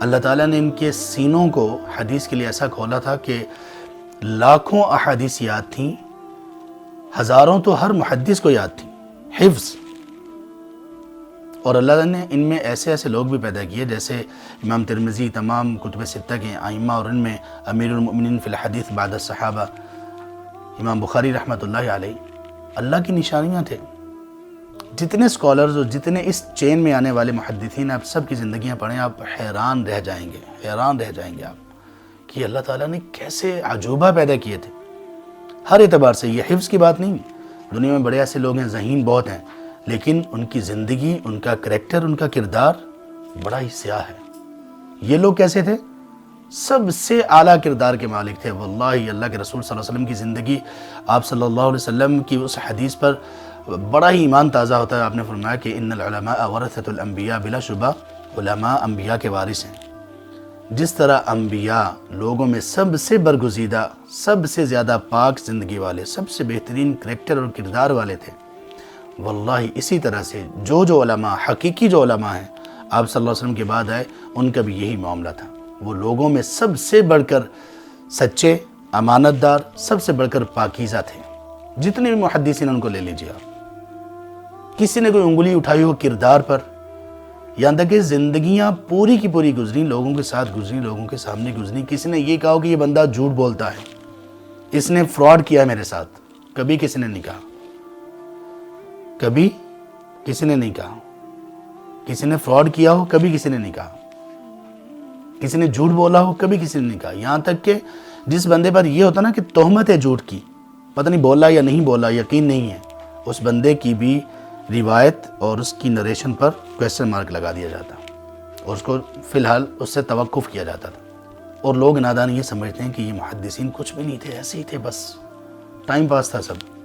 اللہ تعالیٰ نے ان کے سینوں کو حدیث کے لیے ایسا کھولا تھا کہ لاکھوں احادیث یاد تھیں، ہزاروں تو ہر محدث کو یاد تھیں، حفظ۔ اور اللہ نے ان میں ایسے ایسے لوگ بھی پیدا کیے جیسے امام ترمذی، تمام کتب ستہ کے ائمہ، اور ان میں امیر المؤمنین فی الحدیث بعد الصحابہ امام بخاری رحمۃ اللہ علیہ، اللہ کی نشانیاں تھے۔ جتنے اسکالرز اور جتنے اس چین میں آنے والے محدثین، آپ سب کی زندگیاں پڑھیں، آپ حیران رہ جائیں گے آپ کہ اللہ تعالیٰ نے کیسے عجوبہ پیدا کیے تھے ہر اعتبار سے۔ یہ حفظ کی بات نہیں، دنیا میں بڑے ایسے لوگ ہیں، ذہین بہت ہیں، لیکن ان کی زندگی، ان کا کریکٹر، ان کا کردار بڑا ہی سیاہ ہے۔ یہ لوگ کیسے تھے؟ سب سے اعلیٰ کردار کے مالک تھے۔ واللہ اللہ کے رسول صلی اللہ علیہ وسلم کی زندگی، آپ صلی اللہ علیہ وسلم کی اس حدیث پر بڑا ہی ایمان تازہ ہوتا ہے۔ آپ نے فرمایا کہ ان العلماء ورثۃ الانبیاء، بلا شبہ علماء انبیاء کے وارث ہیں۔ جس طرح انبیاء لوگوں میں سب سے برگزیدہ، سب سے زیادہ پاک زندگی والے، سب سے بہترین کریکٹر اور کردار والے تھے، واللہ اسی طرح سے جو علماء، حقیقی جو علماء ہیں، آپ صلی اللہ علیہ وسلم کے بعد آئے، ان کا بھی یہی معاملہ تھا۔ وہ لوگوں میں سب سے بڑھ کر سچے، امانت دار، سب سے بڑھ کر پاکیزہ تھے۔ جتنے بھی محدثین ان کو لے لیجیے آپ، کسی نے کوئی انگلی اٹھائی ہو کردار پر، یہاں تک کہ زندگیاں پوری کی پوری گزری، لوگوں کے ساتھ گزری، لوگوں کے سامنے گزری۔ کسی نے یہ کہا کہ یہ بندہ جھوٹ بولتا ہے، اس نے فراڈ کیا ہے میرے ساتھ، کبھی کسی نے نہیں کہا، کبھی کسی نے نہیں کہا۔ کسی نے فراڈ کیا ہو، کبھی کسی نے نہیں کہا۔ کسی نے جھوٹ بولا ہو، کبھی کسی نے نہیں کہا۔ یہاں تک کہ جس بندے پر یہ ہوتا نا کہ تہمت ہے جھوٹ کی، پتہ نہیں بولا یا نہیں بولا، یقین نہیں ہے، اس بندے کی بھی روایت اور اس کی نریشن پر کویسچن مارک لگا دیا جاتا، اور اس کو فی الحال اس سے توقف کیا جاتا تھا۔ اور لوگ نادان یہ سمجھتے ہیں کہ یہ محدثین کچھ بھی نہیں تھے، ایسے ہی تھے، بس ٹائم پاس تھا سب۔